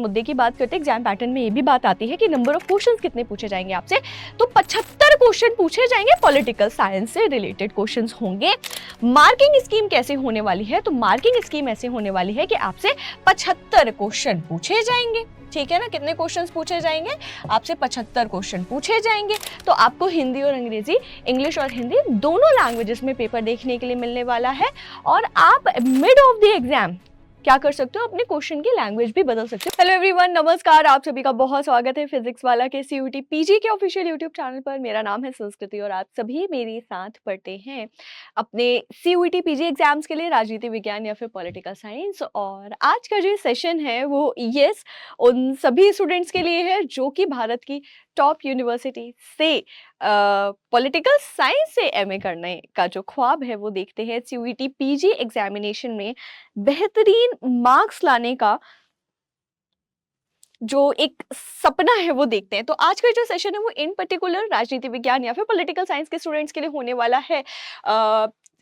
मुद्दे की बात करते हैं, एग्जाम पैटर्न में ये भी बात आती है कि नंबर ऑफ क्वेश्चंस कितने पूछे जाएंगे आपसे, तो 75 क्वेश्चन पूछे जाएंगे, पॉलिटिकल साइंस से रिलेटेड क्वेश्चंस होंगे। मार्किंग स्कीम कैसे होने वाली है, तो मार्किंग स्कीम ऐसे होने वाली है कि आपसे 75 क्वेश्चन पूछे जाएंगे, ठीक है ना। कितने क्वेश्चंस पूछे जाएंगे आपसे? 75 क्वेश्चन पूछे जाएंगे। तो आपको हिंदी और अंग्रेजी, इंग्लिश और हिंदी दोनों लैंग्वेजेस में पेपर देखने के लिए मिलने वाला है, और आप मिड ऑफ द एग्जाम क्या कर सकते हो, अपने क्वेश्चन की लैंग्वेज भी बदल सकते हो। हेलो एवरीवन, नमस्कार, आप सभी का बहुत स्वागत है फिजिक्स वाला के सीयूटी पीजी के ऑफिशियल यूट्यूब चैनल पर। मेरा नाम है संस्कृति और आप सभी मेरे साथ पढ़ते हैं अपने सीयूटी पीजी एग्जाम्स के लिए राजनीति विज्ञान या फिर पॉलिटिकल साइंस। और आज का जो सेशन है वो उन सभी स्टूडेंट्स के लिए है जो कि भारत की टॉप यूनिवर्सिटी से पॉलिटिकल साइंस से एमए करने का जो ख्वाब है वो देखते हैं, सीयूटी पीजी एग्जामिनेशन में बेहतरीन मार्क्स लाने का जो एक सपना है वो देखते हैं। तो आज का जो सेशन है वो इन पर्टिकुलर राजनीति विज्ञान या फिर पॉलिटिकल साइंस के स्टूडेंट्स के लिए होने वाला है।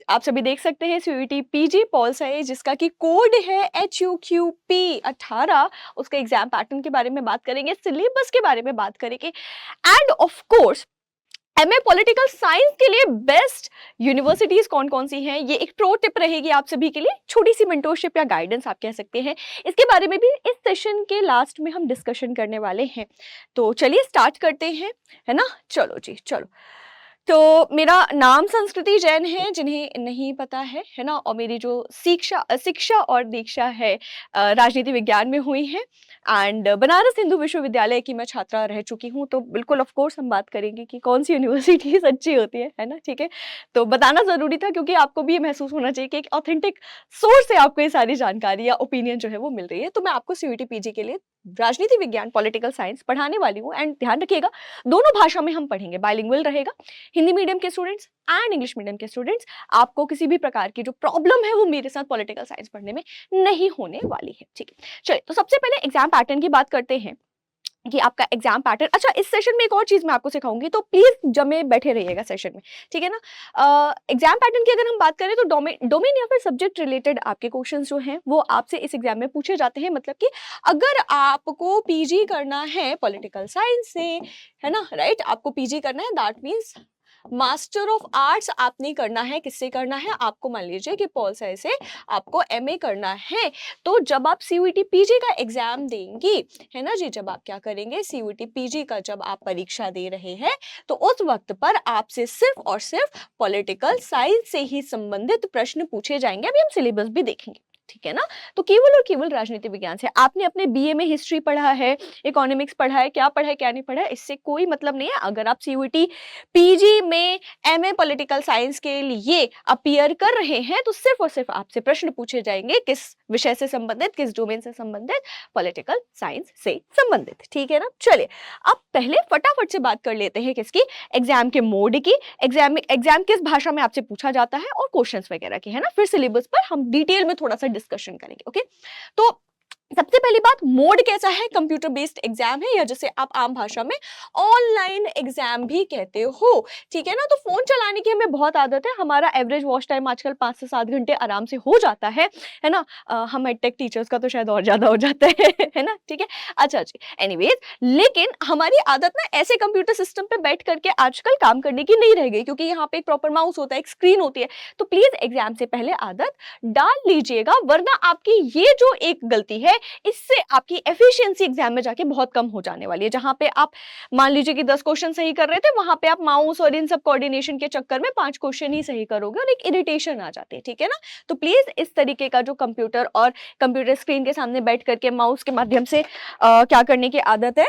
आप सभी देख सकते हैं सीयूटी पीजी पॉल साइंस, जिसका कि कोड है HUQP 18। उसके एग्जाम पैटर्न के बारे में बात करेंगे, सिलेबस के बारे में बात करेंगे, end of course MA political science के लिए बेस्ट यूनिवर्सिटीज कौन कौन सी हैं, ये एक प्रो टिप रहेगी आप सभी के लिए, छोटी सी मेंटोरशिप या गाइडेंस आप कह सकते हैं। इसके बारे में भी इस सेशन के लास्ट में हम डिस्कशन करने वाले हैं। तो चलिए स्टार्ट करते हैं, है ना। चलो जी चलो। तो मेरा नाम संस्कृति जैन है, जिन्हें नहीं पता है ना। और मेरी जो शिक्षा और दीक्षा है राजनीति विज्ञान में हुई है, एंड बनारस हिंदू विश्वविद्यालय की मैं छात्रा रह चुकी हूँ। तो बिल्कुल ऑफ कोर्स हम बात करेंगे कि कौन सी यूनिवर्सिटीज अच्छी होती है ना, ठीक है। तो बताना जरूरी था क्योंकि आपको भी ये महसूस होना चाहिए कि एक ऑथेंटिक सोर्स से आपको ये सारी जानकारी या ओपिनियन जो है वो मिल रही है। तो मैं आपको सीयूटी पीजी के लिए राजनीति विज्ञान पॉलिटिकल साइंस पढ़ाने वाली हूँ, एंड ध्यान रखिएगा दोनों भाषा में हम पढ़ेंगे, बाइलिंगुअल रहेगा। हिंदी मीडियम के स्टूडेंट्स एंड इंग्लिश मीडियम के स्टूडेंट्स, आपको किसी भी प्रकार की जो प्रॉब्लम है वो मेरे साथ पॉलिटिकल साइंस पढ़ने में नहीं होने वाली है, ठीक है। चलिए, तो सबसे पहले एग्जाम पैटर्न की बात करते हैं कि आपका एग्जाम पैटर्न। अच्छा, इस सेशन में एक और चीज मैं आपको सिखाऊंगी, तो प्लीज जमे बैठे रहिएगा सेशन में, ठीक है ना। एग्जाम पैटर्न की अगर हम बात करें तो डोमेन या फिर सब्जेक्ट रिलेटेड आपके क्वेश्चंस जो हैं वो आपसे इस एग्जाम में पूछे जाते हैं। मतलब कि अगर आपको पीजी करना है पॉलिटिकल साइंस से, है ना, राइट, आपको पीजी करना है, that means master of arts आपने करना है। किससे करना है? आपको मान लीजिए कि पॉल साइंस से आपको एमए करना है। तो जब आप सीयूटी पीजी का एग्जाम देंगी, है ना जी, जब आप क्या करेंगे, सीयूटी पीजी का जब आप परीक्षा दे रहे हैं, तो उस वक्त पर आपसे सिर्फ और सिर्फ पॉलिटिकल साइंस से ही संबंधित प्रश्न पूछे जाएंगे। अभी हम सिलेबस भी देखेंगे, ठीक है ना। तो केवल और केवल राजनीति विज्ञान से। आपने अपने बीए में हिस्ट्री पढ़ा है, इकोनॉमिक्स पढ़ा है, क्या पढ़ा है क्या नहीं पढ़ा है, इससे कोई मतलब नहीं है। अगर आप सीयूटी पीजी में एमए पॉलिटिकल साइंस के लिए अपीयर कर रहे हैं, तो सिर्फ और सिर्फ आपसे प्रश्न पूछे जाएंगे किस विषय से संबंधित, किस डोमेन से संबंधित, पॉलिटिकल साइंस से संबंधित, ठीक है ना। चलिए, अब पहले फटाफट से बात कर लेते हैं किसकी, एग्जाम के मोड की, एग्जाम किस भाषा में आपसे पूछा जाता है और क्वेश्चंस वगैरह के, है ना। फिर सिलेबस पर हम डिटेल में थोड़ा सा डिस्कशन करेंगे, ओके। तो सबसे पहली बात, मोड कैसा है, कंप्यूटर बेस्ड एग्जाम है, या जैसे आप आम भाषा में ऑनलाइन एग्जाम भी कहते हो, ठीक है ना। तो फोन चलाने की हमें बहुत आदत है, हमारा एवरेज वॉच टाइम आजकल 5 से 7 घंटे आराम से हो जाता है ना। हम एडटेक टीचर्स का तो शायद और ज्यादा हो जाता है ना, ठीक है। अच्छा जी, एनीवेज, लेकिन हमारी आदत ना ऐसे कंप्यूटर सिस्टम पे बैठ करके आजकल काम करने की नहीं रह गई, क्योंकि यहाँ पे एक प्रॉपर माउस होता है, एक स्क्रीन होती है। तो प्लीज एग्जाम से पहले आदत डाल लीजिएगा, वरना आपकी ये जो एक गलती है, इससे आपकी एफिशिएंसी एग्जाम में जाके बहुत कम हो जाने वाली है। जहां पे आप मान लीजिए कि 10 क्वेश्चन सही कर रहे थे, वहां पे आप माउस और इन सब कोऑर्डिनेशन के चक्कर में 5 क्वेश्चन ही सही करोगे और एक इरिटेशन आ जाती है, ठीक है ना। तो प्लीज इस तरीके का जो कंप्यूटर और कंप्यूटर स्क्रीन के सामने बैठ करके माउस के माध्यम से क्या करने की आदत है,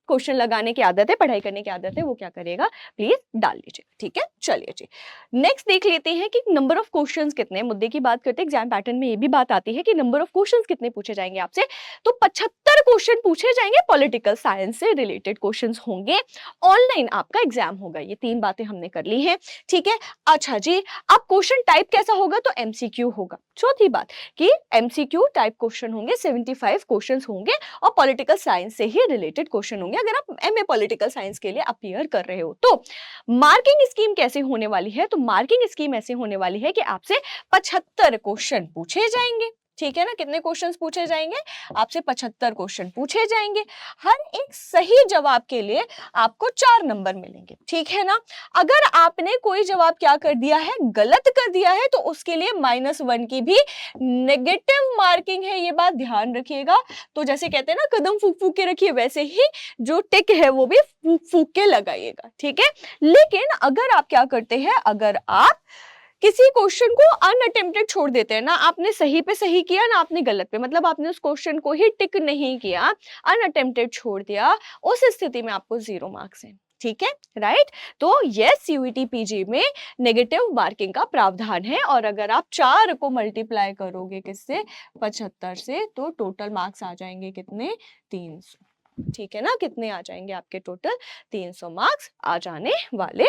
क्वेश्चन लगाने की आदत है, पढ़ाई करने की आदत है, वो क्या करेगा, प्लीज डाल लीजिए, ठीक है। चलिए जी, नेक्स्ट देख लेते हैं कि नंबर ऑफ क्वेश्चंस कितने, मुद्दे की बात करते हैं। एग्जाम पैटर्न में ये भी बात आती है कि नंबर ऑफ क्वेश्चंस कितने पूछे जाएंगे आपसे, तो 75 क्वेश्चन पूछे जाएंगे, पॉलिटिकल साइंस से रिलेटेड क्वेश्चंस होंगे, ऑनलाइन आपका एग्जाम होगा। ये 3 बातें हमने कर ली हैं, ठीक है। अच्छा जी, अब क्वेश्चन टाइप कैसा होगा, तो एमसीक्यू होगा। चौथी बात कि एमसीक्यू टाइप क्वेश्चन होंगे, 75 क्वेश्चंस होंगे, और पॉलिटिकल साइंस से ही रिलेटेड क्वेश्चन होंगे अगर आप एमए पॉलिटिकल साइंस के लिए अपीयर कर रहे हो। तो मार्किंग स्कीम कैसे होने वाली है, तो मार्किंग स्कीम ऐसे होने वाली है कि आपसे 75 क्वेश्चन पूछे जाएंगे, ठीक है ना। कितने क्वेश्चंस पूछे जाएंगे आपसे? 75 क्वेश्चन पूछे जाएंगे। हर एक सही जवाब के लिए आपको 4 नंबर मिलेंगे, ठीक है ना। अगर आपने कोई जवाब क्या कर दिया है, गलत कर दिया है, तो उसके लिए -1 की भी नेगेटिव मार्किंग है, ये बात ध्यान रखिएगा। तो जैसे कहते हैं ना कदम फूक फूक के रखिए, वैसे ही जो टिक है वो भी फूक फूक के लगाइएगा, ठीक है। लेकिन अगर आप क्या करते हैं, अगर आप किसी क्वेश्चन को अनअटेम्प्टेड छोड़ देते हैं ना, आपने सही पे सही किया ना आपने गलत पे, मतलब आपने उस क्वेश्चन को ही टिक नहीं किया, अनअटेम्प्टेड छोड़ दिया, उस स्थिति में आपको 0 मार्क्स है, ठीक है, राइट। तो यस, सीयूईटी पीजी में नेगेटिव मार्किंग का प्रावधान है। और अगर आप 4 को मल्टीप्लाई करोगे किससे, 75 से, तो टोटल मार्क्स आ जाएंगे कितने, 300, ठीक है ना। कितने आ जाएंगे आपके टोटल, 300 मार्क्स आ जाने वाले,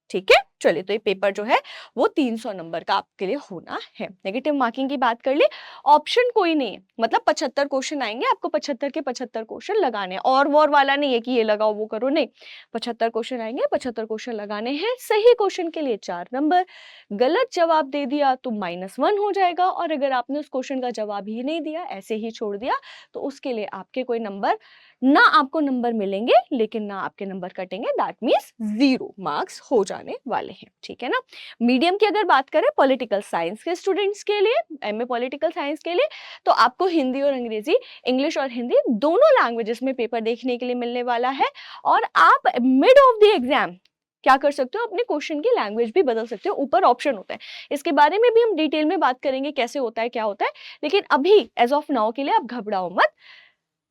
ठीक है। चलिए, तो ये पेपर जो है वो 300 नंबर का आपके लिए होना है। नेगेटिव मार्किंग की बात कर ले, ऑप्शन कोई नहीं है, मतलब 75 क्वेश्चन आएंगे, आपको 75 के 75 क्वेश्चन लगाने हैं, और वॉर वाला नहीं है कि ये लगाओ वो करो, नहीं। 75 क्वेश्चन आएंगे, 75 क्वेश्चन लगाने हैं। सही क्वेश्चन के लिए 4 नंबर, गलत जवाब दे दिया तो -1 हो जाएगा, और अगर आपने उस क्वेश्चन का जवाब ही नहीं दिया, ऐसे ही छोड़ दिया, तो उसके लिए आपके कोई नंबर, ना आपको नंबर मिलेंगे लेकिन ना आपके नंबर कटेंगे, दैट मीन्स 0 मार्क्स हो जाने वाले हैं, ठीक है ना। मीडियम की अगर बात करें पॉलिटिकल साइंस के स्टूडेंट्स के लिए, एमए पॉलिटिकल साइंस के लिए, तो आपको हिंदी और अंग्रेजी, इंग्लिश और हिंदी दोनों लैंग्वेजेस में पेपर देखने के लिए मिलने वाला है। और आप मिड ऑफ द एग्जाम क्या कर सकते हो, अपने क्वेश्चन की लैंग्वेज भी बदल सकते हो, ऊपर ऑप्शन होता है। इसके बारे में भी हम डिटेल में बात करेंगे कैसे होता है, क्या होता है। लेकिन अभी एज ऑफ नाउ के लिए आप घबराओ मत।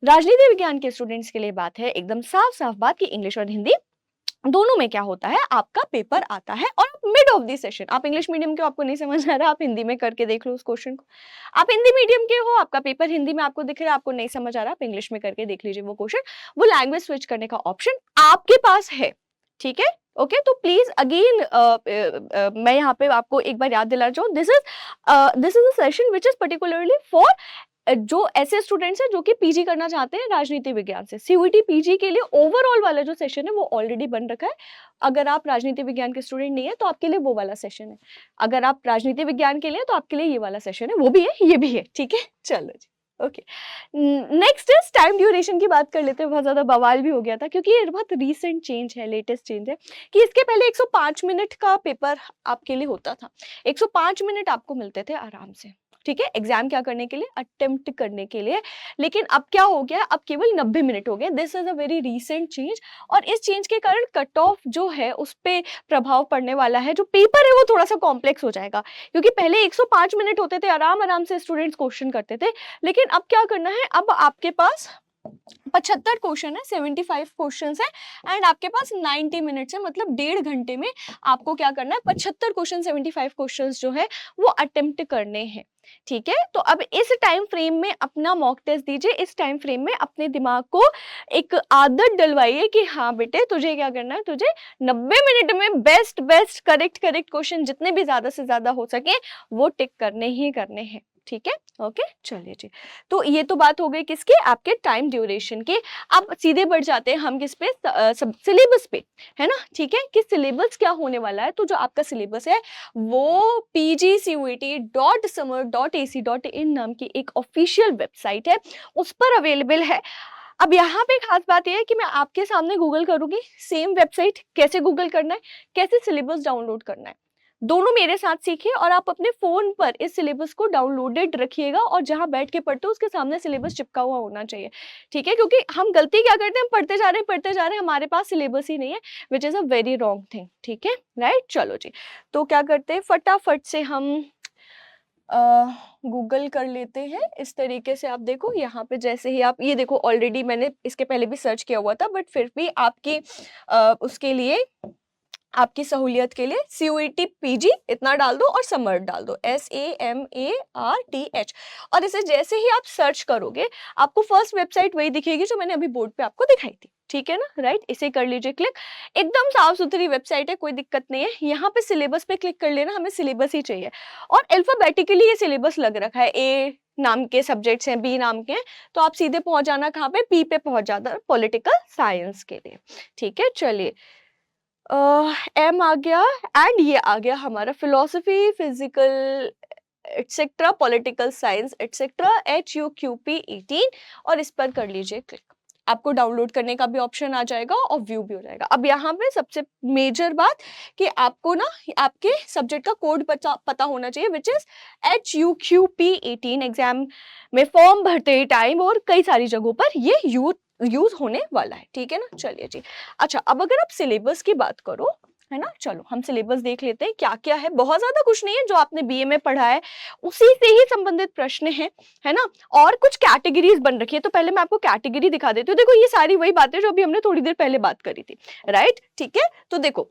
राजनीति विज्ञान के स्टूडेंट्स के लिए बात है एकदम साफ साफ बात कि इंग्लिश और हिंदी दोनों में क्या होता है, आपका पेपर आता है। और मिड ऑफ द सेशन, आप इंग्लिश मीडियम के हो, आपको नहीं समझ आ रहा, आप हिंदी में करके देख लो उस क्वेश्चन को। आप हिंदी मीडियम के हो, आपका पेपर हिंदी में आपको दिख रहा है, आपको नहीं समझ आ रहा, आप इंग्लिश में करके देख लीजिए वो क्वेश्चन। वो लैंग्वेज स्विच करने का ऑप्शन आपके पास है, ठीक है। ओके, तो प्लीज अगेन मैं यहाँ पे आपको एक बार याद दिला रहा हूँ, this is a session which is particularly for जो ऐसे स्टूडेंट्स हैं जो कि पीजी करना चाहते हैं राजनीति विज्ञान से। सीयूईटी पीजी के लिए ओवरऑल वाला जो सेशन है वो ऑलरेडी बन रखा है। अगर आप राजनीति विज्ञान के स्टूडेंट नहीं है तो आपके लिए वो वाला सेशन है, अगर आप राजनीति विज्ञान के लिए तो आपके लिए ये वाला सेशन है, वो भी है ये भी है, ठीक है। चलो जी, okay. Next is time duration की बात कर लेते हैं। बहुत ज्यादा बवाल भी हो गया था क्योंकि ये बहुत रीसेंट चेंज है, लेटेस्ट चेंज है, कि इसके पहले 105 मिनट का पेपर आपके लिए होता था। 105 मिनट आपको मिलते थे आराम से, ठीक है, एग्जाम क्या करने के लिए, अटेम्प्ट करने के लिए। लेकिन अब क्या हो गया, अब केवल 90 मिनट हो गए। This is a very recent change, और इस चेंज के कारण कट ऑफ जो है उस पे प्रभाव पड़ने वाला है। जो पेपर है वो थोड़ा सा कॉम्प्लेक्स हो जाएगा, क्योंकि पहले 105 मिनट होते थे, आराम आराम से स्टूडेंट्स क्वेश्चन करते थे। लेकिन अब क्या करना है, अब आपके पास 75 क्वेश्चन है, 75 क्वेश्चन है, एंड आपके पास 90 मिनट्स है, मतलब 1.5 घंटे में आपको क्या करना है, 75 क्वेश्चन, 75 क्वेश्चन जो है वो अटेम्प्ट करने हैं, ठीक है। तो अब इस टाइम फ्रेम में अपना मॉक टेस्ट दीजिए, इस टाइम फ्रेम में अपने दिमाग को एक आदत डलवाइए कि हाँ बेटे तुझे क्या करना है, तुझे 90 मिनट में बेस्ट बेस्ट करेक्ट क्वेश्चन जितने भी ज्यादा से ज्यादा हो सके वो टिक करने ही करने हैं, ठीक है। ओके, चलिए जी। तो ये तो बात हो गई किसकी, आपके टाइम ड्यूरेशन की। अब सीधे बढ़ जाते हैं हम किस पे, सिलेबस पे, है ना, ठीक है, कि सिलेबस क्या होने वाला है। तो जो आपका सिलेबस है वो pgcuet.summer.ac.in नाम की एक ऑफिशियल वेबसाइट है, उस पर अवेलेबल है। अब यहाँ पे खास बात यह है कि मैं आपके सामने गूगल करूंगी सेम वेबसाइट, कैसे गूगल करना है, कैसे सिलेबस डाउनलोड करना है, दोनों मेरे साथ सीखिए। और आप अपने फोन पर इस सिलेबस को डाउनलोडेड रखिएगा, और जहां बैठ के पढ़ते हो उसके सामने सिलेबस चिपका हुआ होना चाहिए, ठीक है। क्योंकि हम गलती क्या करते हैं, हम पढ़ते जा रहे हैं, हमारे पास सिलेबस ही नहीं है, which is a very wrong thing, ठीक है, राइट। चलो जी, तो क्या करते हैं, फटाफट से हम गूगल कर लेते हैं। इस तरीके से आप देखो, यहाँ पे जैसे ही आप ये देखो, ऑलरेडी मैंने इसके पहले भी सर्च किया हुआ था, बट फिर भी आपकी उसके लिए, आपकी सहूलियत के लिए CUET PG इतना डाल दो और समर डाल दो, SAMARTH, और इसे जैसे ही आप सर्च करोगे आपको फर्स्ट वेबसाइट वही दिखेगी जो मैंने अभी बोर्ड पे आपको दिखाई थी, ठीक है ना, राइट। इसे कर लीजिए क्लिक, एकदम साफ सुथरी वेबसाइट है, कोई दिक्कत नहीं है। यहाँ पे सिलेबस पे क्लिक कर लेना, हमें सिलेबस ही चाहिए, और अल्फाबेटिकली ये सिलेबस लग रखा है, A नाम के सब्जेक्ट्स हैं, B नाम के हैं, तो आप सीधे पहुंच जाना कहाँ पे, P पे पहुंच जाना, पॉलिटिकल साइंस के लिए, ठीक है। चलिए, M आ गया, एंड ये आ गया हमारा philosophy, physical etcetera political science etcetera HUQP 18 और इस पर कर लीजिए क्लिक। आपको डाउनलोड करने का भी ऑप्शन आ जाएगा और व्यू भी हो जाएगा। अब यहाँ पे सबसे मेजर बात कि आपको ना आपके सब्जेक्ट का कोड पता होना चाहिए विच इज HUQP 18। एग्जाम में फॉर्म भरते टाइम और कई सारी जगहों पर ये यूज होने वाला है, ठीक है ना। चलिए जी, अच्छा अब अगर आप सिलेबस की बात करो, है ना, चलो हम सिलेबस देख लेते हैं क्या क्या है। बहुत ज्यादा कुछ नहीं है, जो आपने बीए में पढ़ा है उसी से ही संबंधित प्रश्न है ना। और कुछ कैटेगरीज बन रखी है, तो पहले मैं आपको कैटेगरी दिखा देती हूँ। देखो ये सारी वही बातें जो अभी हमने थोड़ी देर पहले बात करी थी, राइट, ठीक है। तो देखो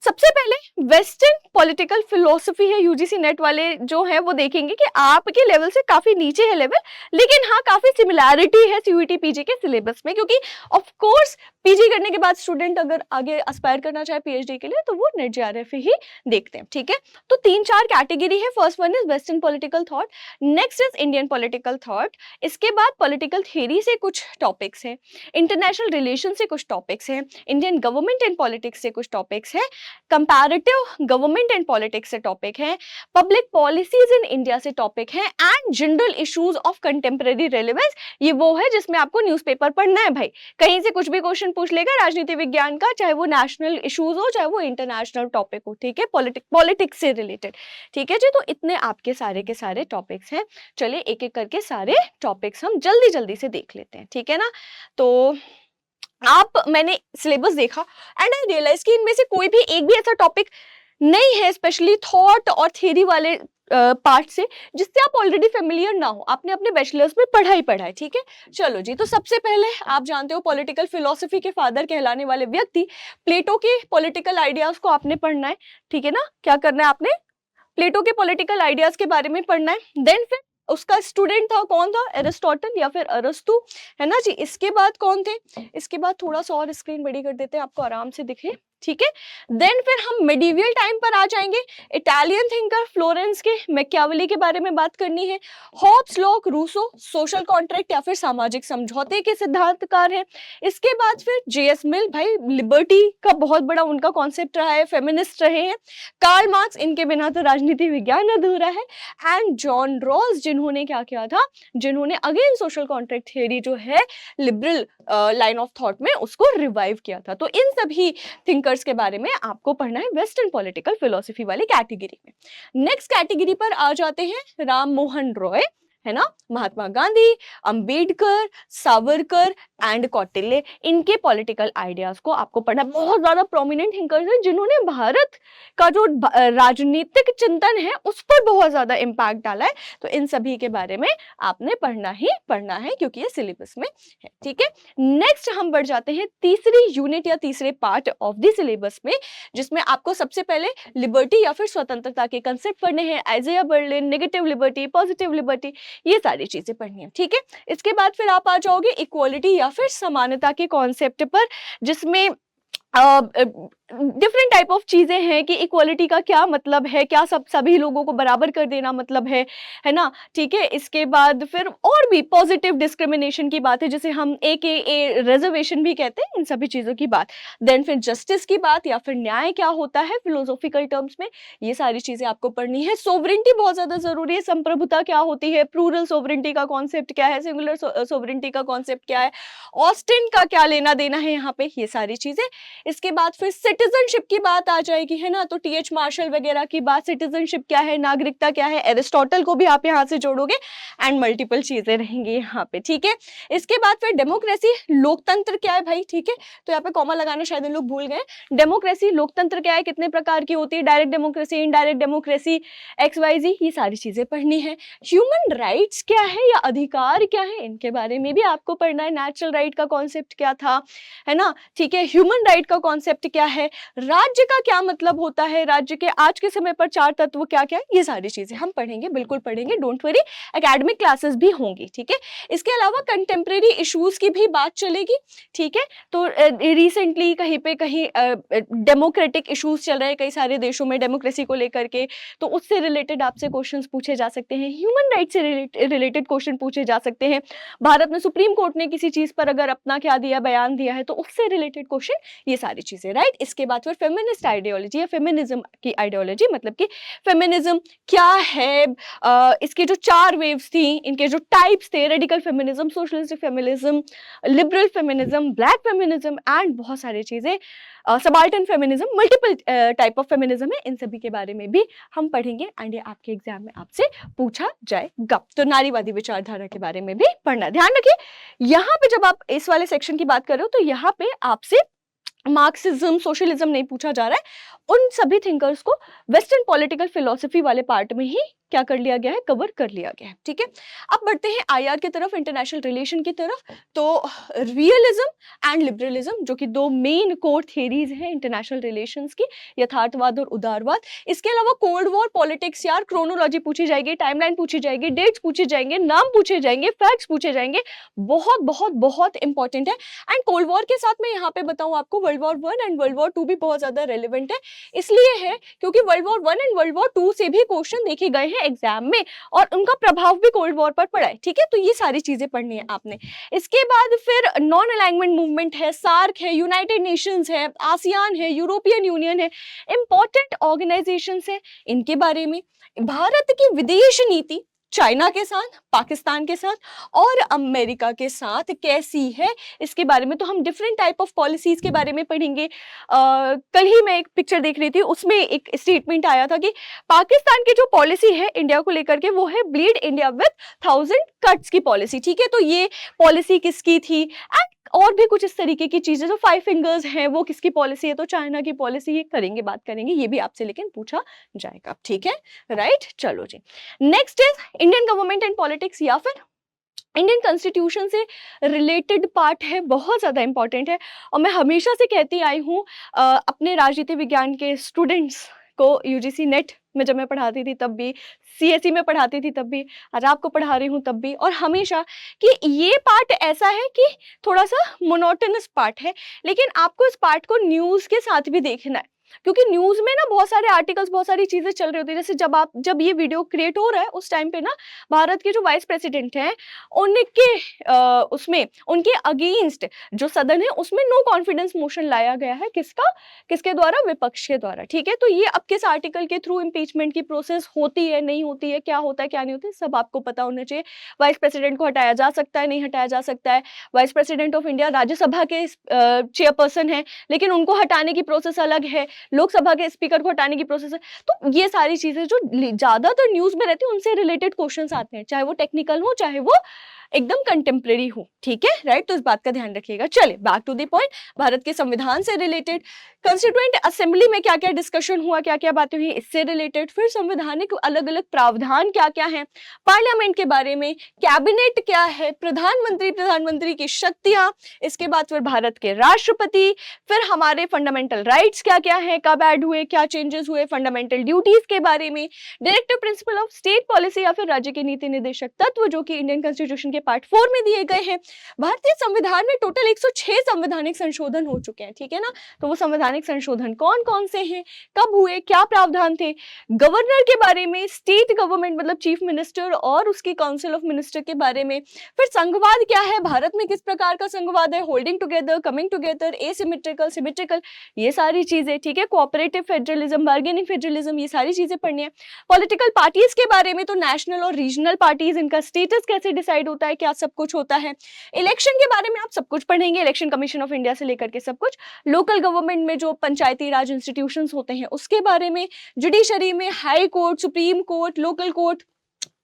सबसे पहले वेस्टर्न पॉलिटिकल फिलोसफी है, यूजीसी नेट वाले जो है वो देखेंगे कि आपके लेवल से काफी नीचे है लेवल, लेकिन हाँ काफी सिमिलैरिटी है सीयूईटी पीजी के सिलेबस में, क्योंकि ऑफ कोर्स पीजी करने के बाद स्टूडेंट अगर आगे एस्पायर करना चाहे पीएचडी के लिए तो वो नेट जेआरएफ ही देखते हैं, ठीक है। तो 3-4 कैटेगरी है। First one is western political thought, next is Indian political thought, इसके बाद पॉलिटिकल थियरी से कुछ टॉपिक्स हैं, इंटरनेशनल रिलेशन से कुछ टॉपिक्स हैं, इंडियन गवर्नमेंट एंड पॉलिटिक्स से कुछ टॉपिक्स हैं, कंपैरेटिव गवर्नमेंट एंड पॉलिटिक्स से टॉपिक है, पब्लिक पॉलिसीज इन इंडिया से टॉपिक है, and general issues of contemporary relevance. ये वो है जिसमें आपको न्यूज़पेपर पढ़ना है भाई, कहीं से कुछ भी क्वेश्चन पूछ लेगा राजनीति विज्ञान का, चाहे वो नेशनल इश्यूज हो चाहे वो इंटरनेशनल टॉपिक हो, ठीक है, पॉलिटिक्स से रिलेटेड, ठीक है जी। तो इतने आपके सारे के सारे टॉपिक्स हैं। चलिए एक एक करके सारे टॉपिक्स हम जल्दी जल्दी से देख लेते हैं, ठीक है ना। तो मैंने सिलेबस देखा एंड आई रियलाइज कि इनमें से कोई भी एक भी ऐसा टॉपिक नहीं है, स्पेशली थॉट और थ्योरी वाले पार्ट से, जिससे आप ऑलरेडी फेमिलियर ना हो, आपने अपने बैचलर्स में पढ़ा ही पढ़ा है, ठीक है। चलो जी, तो सबसे पहले आप जानते हो पॉलिटिकल फिलोसफी के फादर कहलाने वाले व्यक्ति प्लेटो के पॉलिटिकल आइडियाज को आपने पढ़ना है, ठीक है ना। क्या करना है आपने, प्लेटो के पॉलिटिकल आइडियाज के बारे में पढ़ना है। देन फिर उसका स्टूडेंट था, कौन था, एरिस्टोटल या फिर अरस्तु, है ना जी। इसके बाद कौन थे, इसके बाद थोड़ा सा और स्क्रीन बड़ी कर देते हैं आपको आराम से दिखे, ठीक है। देन फिर हम मिडिवियल टाइम पर आ जाएंगे, इटालियन थिंकर फ्लोरेंस के मैकियावेली के बारे में बात करनी है। Hobbes, Locke, Rousseau social contract या फिर सामाजिक समझौते के सिद्धांतकार हैं। इसके बाद फिर जेएस मिल, भाई लिबर्टी का बहुत बड़ा उनका कॉन्सेप्ट रहा है, फेमिनिस्ट रहे हैं। कार्ल मार्क्स, इनके बिना तो राजनीति विज्ञान अधूरा है। एंड जॉन रॉल्स, जिन्होंने क्या किया था, जिन्होंने अगेन सोशल कॉन्ट्रैक्ट थियरी जो है लिबरल लाइन ऑफ थॉट में उसको रिवाइव किया था। तो इन सभी थिंकर्स के बारे में आपको पढ़ना है वेस्टर्न पॉलिटिकल फिलोसफी वाली कैटेगरी में। नेक्स्ट कैटेगरी पर आ जाते हैं राम मोहन रॉय, है ना, महात्मा गांधी, अंबेडकर, सावरकर एंड कौटिल्य, इनके पॉलिटिकल आइडियाज को आपको पढ़ना। बहुत ज्यादा प्रोमिनेंट थिंकर्स हैं जिन्होंने भारत का जो राजनीतिक चिंतन है उस पर बहुत ज्यादा इंपैक्ट डाला है। तो इन सभी के बारे में आपने पढ़ना ही पढ़ना है, क्योंकि ये सिलेबस में है, ठीक है। नेक्स्ट हम बढ़ जाते हैं तीसरी यूनिट या तीसरे पार्ट ऑफ द सिलेबस में, जिसमें आपको सबसे पहले लिबर्टी या फिर स्वतंत्रता के कंसेप्ट पढ़ने हैं, आइज़ाया Berlin, negative liberty, positive liberty, ये सारी चीजें पढ़नी है, ठीक है। इसके बाद फिर आप आ जाओगे इक्वालिटी या फिर समानता के कॉन्सेप्ट पर, जिसमें डिफरेंट टाइप ऑफ चीजें हैं कि इक्वालिटी का क्या मतलब है, क्या सभी लोगों को बराबर कर देना मतलब है ना, ठीक है। इसके बाद फिर और भी पॉजिटिव डिस्क्रिमिनेशन की बात है, जिसे हम AKA रिजर्वेशन भी कहते हैं, इन सभी चीजों की बात। देन फिर जस्टिस की बात या फिर न्याय क्या होता है फिलोसॉफिकल टर्म्स में, ये सारी चीजें आपको पढ़नी है। सोवरेंटी बहुत ज्यादा जरूरी है, संप्रभुता क्या होती है, प्लूरल सोवरेंटी का कॉन्सेप्ट क्या है, सिंगुलर सोवरेंटी का कॉन्सेप्ट क्या है, ऑस्टिन का क्या लेना देना है यहाँ पे, ये सारी चीजें। इसके बाद फिर सिटीजनशिप की बात आ जाएगी, है ना, तो TH मार्शल वगैरह की बात, सिटीजनशिप क्या है, नागरिकता क्या है, एरिस्टोटल को भी आप यहाँ से जोड़ोगे एंड मल्टीपल चीजें रहेंगी यहाँ पे, ठीक है। इसके बाद फिर डेमोक्रेसी, लोकतंत्र क्या है भाई, ठीक है, तो यहाँ पे कॉमा लगाना शायद इन लोग भूल गए। डेमोक्रेसी, लोकतंत्र क्या है, कितने प्रकार की होती है, direct democracy, indirect democracy, XYZ, ये सारी चीजें पढ़नी है। ह्यूमन राइट्स क्या है या अधिकार क्या है, इनके बारे में भी आपको पढ़ना है। नेचुरल राइट का कॉन्सेप्ट क्या था, है ना, ठीक है। ह्यूमन राइट का कॉन्सेप्ट क्या है, राज्य का क्या मतलब होता है, राज्य के आज के समय पर 4 तत्व क्या क्या है, ये सारी चीजें हम पढ़ेंगे, बिल्कुल पढ़ेंगे, डोंट वरी, एकेडमिक क्लासेस भी होंगी, ठीक है। इसके अलावा कंटेम्प्रेरी इश्यूज की भी बात चलेगी, ठीक है। तो रिसेंटली कहीं पे कहीं डेमोक्रेटिक इश्यूज चल रहे हैं कई सारे देशों में डेमोक्रेसी को लेकर के, तो उससे रिलेटेड आपसे क्वेश्चंस पूछे जा सकते हैं, ह्यूमन राइट से रिलेटेड क्वेश्चन पूछे जा सकते हैं। भारत में सुप्रीम कोर्ट ने किसी चीज पर अगर अपना क्या दिया, बयान दिया है, तो उससे रिलेटेड क्वेश्चन, ये सारी चीजें, राइट। इसके बाद फिर फेमिनिस्ट आइडियोलॉजी या फेमिनिज्म की आइडियोलॉजी, मतलब कि फेमिनिज्म क्या है, इसके जो 4 वेव्स थी, इनके जो टाइप्स थे, radical feminism, socialist feminism, liberal feminism, black feminism and बहुत सारी चीजें, subaltern feminism, multiple type of feminism है, इन सभी के बारे में भी हम पढ़ेंगे एंड ये आपके एग्जाम में आपसे पूछा जाएगा। तो नारीवादी विचारधारा के बारे में भी पढ़ना। ध्यान रखिए, यहाँ पे जब आप इस वाले सेक्शन की बात कर रहे हो तो यहाँ पे आपसे मार्क्सिज्म, सोशलिज्म नहीं पूछा जा रहा है। उन सभी थिंकर्स को वेस्टर्न पॉलिटिकल फिलोसफी वाले पार्ट में ही क्या कर लिया गया है, कवर कर लिया गया है, ठीक है। अब बढ़ते हैं आईआर की तरफ, इंटरनेशनल रिलेशन की तरफ। तो रियलिज्म एंड लिबरलिज्म, जो कि 2 मेन कोर थियरीज हैं इंटरनेशनल रिलेशंस की, यथार्थवाद और उदारवाद। इसके अलावा कोल्ड वॉर पॉलिटिक्स, यार क्रोनोलॉजी पूछी जाएगी, टाइमलाइन पूछी जाएगी, डेट्स पूछे जाएंगे, नाम पूछे जाएंगे, फैक्ट्स पूछे जाएंगे, बहुत बहुत बहुत इंपॉर्टेंट है। एंड कोल्ड वॉर के साथ मैं यहाँ पे बताऊं आपको, world war 1 and world war 2 भी बहुत ज्यादा रेलिवेंट है। इसलिए है क्योंकि world war 1 and world war 2 से भी क्वेश्चन देखे गए हैं एग्जाम में और उनका प्रभाव भी कोल्ड वॉर पर पड़ा है, ठीक है। तो ये सारी चीजें पढ़नी है आपने। इसके बाद फिर नॉन अलाइनमेंट मूवमेंट है, सार्क है, यूनाइटेड नेशंस है, आसियान है, यूरोपियन यूनियन है, इंपॉर्टेंट ऑर्गेनाइजेशंस है, इनके बारे में। भारत की विदेश नीति चाइना के साथ, पाकिस्तान के साथ और अमेरिका के साथ कैसी है, इसके बारे में। तो हम डिफरेंट टाइप ऑफ पॉलिसीज के बारे में पढ़ेंगे। कल ही मैं एक पिक्चर देख रही थी, उसमें एक स्टेटमेंट आया था कि पाकिस्तान की जो पॉलिसी है इंडिया को लेकर के, वो है ब्लीड इंडिया विद 1000 कट्स की पॉलिसी, ठीक है। तो ये पॉलिसी किसकी थी एंड और भी कुछ इस तरीके की चीजें, जो 5 फिंगर्स हैं वो किसकी पॉलिसी है, तो चाइना की पॉलिसी, ये करेंगे, बात करेंगे, ये भी आपसे लेकिन पूछा जाएगा, ठीक है, राइट। चलो जी, next is Indian government and politics या फिर इंडियन कॉन्स्टिट्यूशन से रिलेटेड पार्ट है, बहुत ज़्यादा इंपॉर्टेंट है। और मैं हमेशा से कहती आई हूँ अपने राजनीति विज्ञान के स्टूडेंट्स को, यूजीसी नेट में जब मैं पढ़ाती थी तब भी, सीएसई में पढ़ाती थी तब भी, आज आपको पढ़ा रही हूँ तब भी, और हमेशा कि ये पार्ट ऐसा है कि थोड़ा सा मोनोटोनस पार्ट है, लेकिन आपको इस पार्ट को न्यूज़ के साथ भी देखना है, क्योंकि न्यूज में ना बहुत सारे आर्टिकल्स, बहुत सारी चीजें चल रही होती है। जैसे जब ये वीडियो क्रिएट हो रहा है उस टाइम पे ना भारत के जो वाइस प्रेसिडेंट हैं उनके उसमें उनके अगेंस्ट जो सदन है उसमें नो कॉन्फिडेंस मोशन लाया गया है, किसके द्वारा, विपक्ष के द्वारा, ठीक है। तो ये अब किस आर्टिकल के थ्रू इम्पीचमेंट की प्रोसेस होती है, नहीं होती है, क्या होता है क्या नहीं होता है, सब आपको पता होना चाहिए। वाइस प्रेसिडेंट को हटाया जा सकता है, नहीं हटाया जा सकता है। Vice president of India Rajya Sabha के चेयरपर्सन है, लेकिन उनको हटाने की प्रोसेस अलग है, लोकसभा के स्पीकर को हटाने की प्रोसेस है। तो ये सारी चीजें जो ज्यादातर न्यूज में रहती है उनसे रिलेटेड क्वेश्चंस आते हैं, चाहे वो टेक्निकल हो चाहे वो एकदम कंटेम्प्रेरी हो, ठीक है, राइट। तो इस बात का ध्यान रखिएगा। चले back to the point, Bharat के संविधान से रिलेटेड, कॉन्स्टिट्यूएंट असेंबली में क्या क्या डिस्कशन हुआ, क्या क्या बातें हुई, इससे रिलेटेड, फिर संवैधानिक अलग अलग प्रावधान क्या क्या है, पार्लियामेंट के बारे में, कैबिनेट क्या है, प्रधानमंत्री की शक्तियां, इसके बाद फिर भारत के राष्ट्रपति, फिर हमारे फंडामेंटल राइट्स क्या क्या है, कब ऐड हुए, क्या चेंजेस हुए, फंडामेंटल ड्यूटीज के बारे में, directive principle of state policy या फिर राज्य के नीति निर्देशक तत्व जो कि इंडियन कॉन्स्टिट्यूशन के पार्ट 4 में दिए गए हैं। भारतीय संविधान में टोटल 106 संवैधानिक संशोधन हो चुके हैं, ठीक है ना। तो वो संवैधानिक संशोधन कौन कौन से हैं, कब हुए, क्या प्रावधान थे, गवर्नर के बारे में, स्टेट गवर्नमेंट मतलब चीफ मिनिस्टर और उसकी काउंसिल ऑफ मिनिस्टर के बारे में, फिर संघवाद क्या है, भारत में किस प्रकार का संघवाद है, holding together, coming together, asymmetrical, symmetrical, ये सारी चीजें, ठीक है, कोऑपरेटिव फेडरलिज्म, बार्गेनिंग फेडरलिज्म, ये सारी चीजें पढ़नी है। पॉलिटिकल पार्टीज के बारे में, तो नेशनल और रीजनल पार्टीज, इनका स्टेटस कैसे डिसाइड होता है, क्या सब कुछ होता है। इलेक्शन के बारे में आप सब कुछ पढ़ेंगे, इलेक्शन कमीशन ऑफ इंडिया से लेकर के सब कुछ। लोकल गवर्नमेंट में जो पंचायती राज इंस्टीट्यूशंस होते हैं उसके बारे में, जुडिशरी में high court, supreme court, local court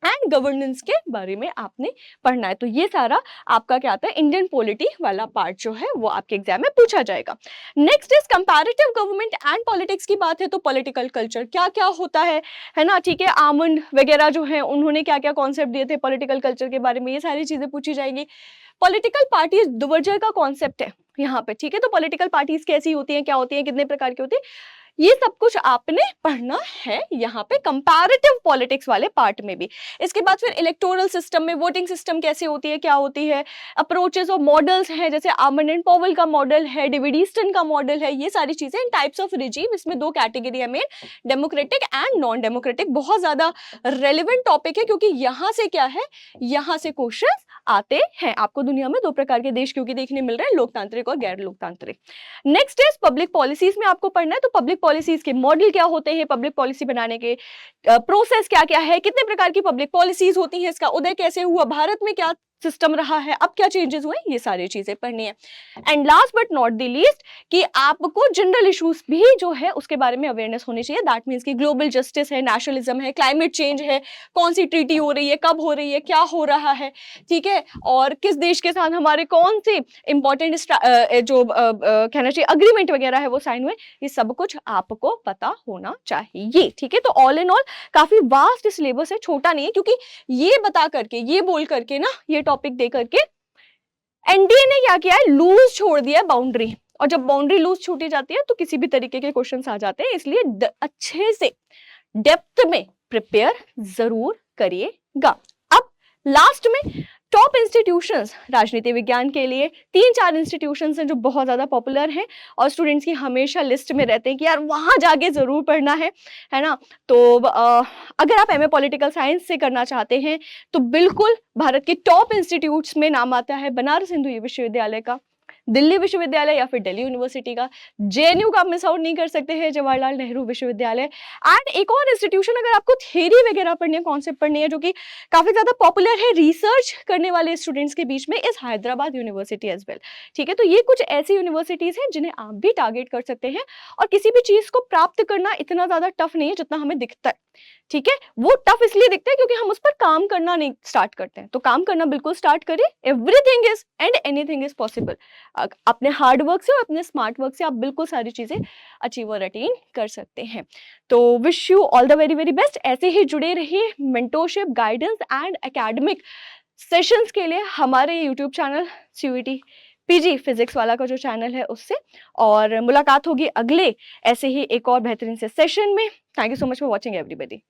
and governance के बारे में आपने पढ़ना है। तो ये सारा आपका क्या आता है, इंडियन पॉलिटी वाला पार्ट जो है वो आपके एग्जाम में पूछा जाएगा। Next is comparative government and politics की बात है तो पॉलिटिकल कल्चर क्या क्या होता है ना, ठीक है। आमंड वगैरह जो है उन्होंने क्या क्या कॉन्सेप्ट दिए थे पॉलिटिकल कल्चर के बारे में, ये सारी चीजें पूछी जाएंगी। पॉलिटिकल पार्टीज दुवर्जर का कॉन्सेप्ट है यहाँ पे, ठीक है। तो पॉलिटिकल पार्टीज कैसी होती हैं, क्या होती हैं, कितने प्रकार की होती है, ये सब कुछ आपने पढ़ना है यहाँ पे कंपैरेटिव पॉलिटिक्स वाले पार्ट में भी। इसके बाद फिर इलेक्टोरल सिस्टम में वोटिंग सिस्टम कैसे होती है, क्या होती है, अप्रोचेस और मॉडल्स हैं, जैसे आर्मंड एंड पॉवेल का मॉडल है, डेविड ईस्टन का मॉडल है, ये सारी चीजें। टाइप्स ऑफ रिजीम, इसमें दो कैटेगरी है main, democratic and non democratic. बहुत ज्यादा रेलिवेंट टॉपिक है क्योंकि यहाँ से क्या है, यहाँ से क्वेश्चन आते हैं। आपको दुनिया में दो प्रकार के देश क्योंकि देखने मिल रहे हैं, लोकतांत्रिक और गैर लोकतांत्रिक। नेक्स्ट इज पब्लिक पॉलिसीज में आपको पढ़ना है, तो पब्लिक पॉलिसीज के मॉडल क्या होते हैं, पब्लिक पॉलिसी बनाने के प्रोसेस क्या क्या है, कितने प्रकार की पब्लिक पॉलिसीज होती हैं, इसका उदय कैसे हुआ, भारत में क्या सिस्टम रहा है, अब क्या चेंजेस हुए, ये सारी चीजें पढ़नी है। And last but not the least कि आपको जनरल इश्यूज भी जो है उसके बारे में अवेयरनेस होनी चाहिए। दैट मीन्स कि ग्लोबल जस्टिस है, नेशनलिज्म है, क्लाइमेट चेंज है, कौन सी ट्रीटी हो रही है, कब हो रही है, क्या हो रहा है, ठीक है, और किस देश के साथ हमारे कौन से इंपॉर्टेंट जो कहना चाहिए अग्रीमेंट वगैरह है वो साइन हुए, ये सब कुछ आपको पता होना चाहिए। ठीक है, तो ऑल इन ऑल काफी वास्ट सिलेबस है, छोटा नहीं है, क्योंकि ये बता करके, ये बोल करके ना, ये टॉपिक दे करके एनडीए ने क्या किया है, लूज छोड़ दिया बाउंड्री, और जब बाउंड्री लूज छूटी जाती है तो किसी भी तरीके के क्वेश्चंस आ जाते हैं। इसलिए अच्छे से डेप्थ में प्रिपेयर जरूर करिएगा। अब लास्ट में टॉप इंस्टीट्यूशंस राजनीति विज्ञान के लिए 3-4 इंस्टीट्यूशंस हैं जो बहुत ज्यादा पॉपुलर हैं और स्टूडेंट्स की हमेशा लिस्ट में रहते हैं कि यार वहां जाके जरूर पढ़ना है ना। तो अगर आप एमए पॉलिटिकल साइंस से करना चाहते हैं तो बिल्कुल भारत के टॉप इंस्टीट्यूट्स में नाम आता है बनारस हिंदू विश्वविद्यालय का, दिल्ली विश्वविद्यालय या फिर दिल्ली यूनिवर्सिटी का, जेएनयू का मिस आउट नहीं कर सकते हैं, जवाहरलाल नेहरू विश्वविद्यालय। एंड एक और इंस्टीट्यूशन अगर आपको थ्योरी वगैरह पढ़नी है, कॉन्सेप्ट पढ़नी है, जो कि काफी ज्यादा पॉपुलर है रिसर्च करने वाले स्टूडेंट्स के बीच में, इस हैदराबाद यूनिवर्सिटी एज वेल। ठीक है, तो ये कुछ ऐसी यूनिवर्सिटीज हैं जिन्हें आप भी टारगेट कर सकते हैं। और किसी भी चीज को प्राप्त करना इतना ज्यादा टफ नहीं है जितना हमें दिखता है। ठीक है, वो टफ इसलिए दिखता है क्योंकि हम उस पर काम करना नहीं स्टार्ट करते हैं। तो काम करना बिल्कुल स्टार्ट करें, everything is and anything is possible. अपने हार्ड वर्क से और अपने स्मार्ट वर्क से आप बिल्कुल सारी चीजें अचीव और अटेन कर सकते हैं। तो wish you all the very very best. ऐसे ही जुड़े रहिए mentorship, guidance and academic sessions के लिए हमारे YouTube channel CUET PG physics वाला का जो चैनल है उससे। और मुलाकात होगी अगले ऐसे ही एक और बेहतरीन से सेशन में। Thank you so much for watching everybody.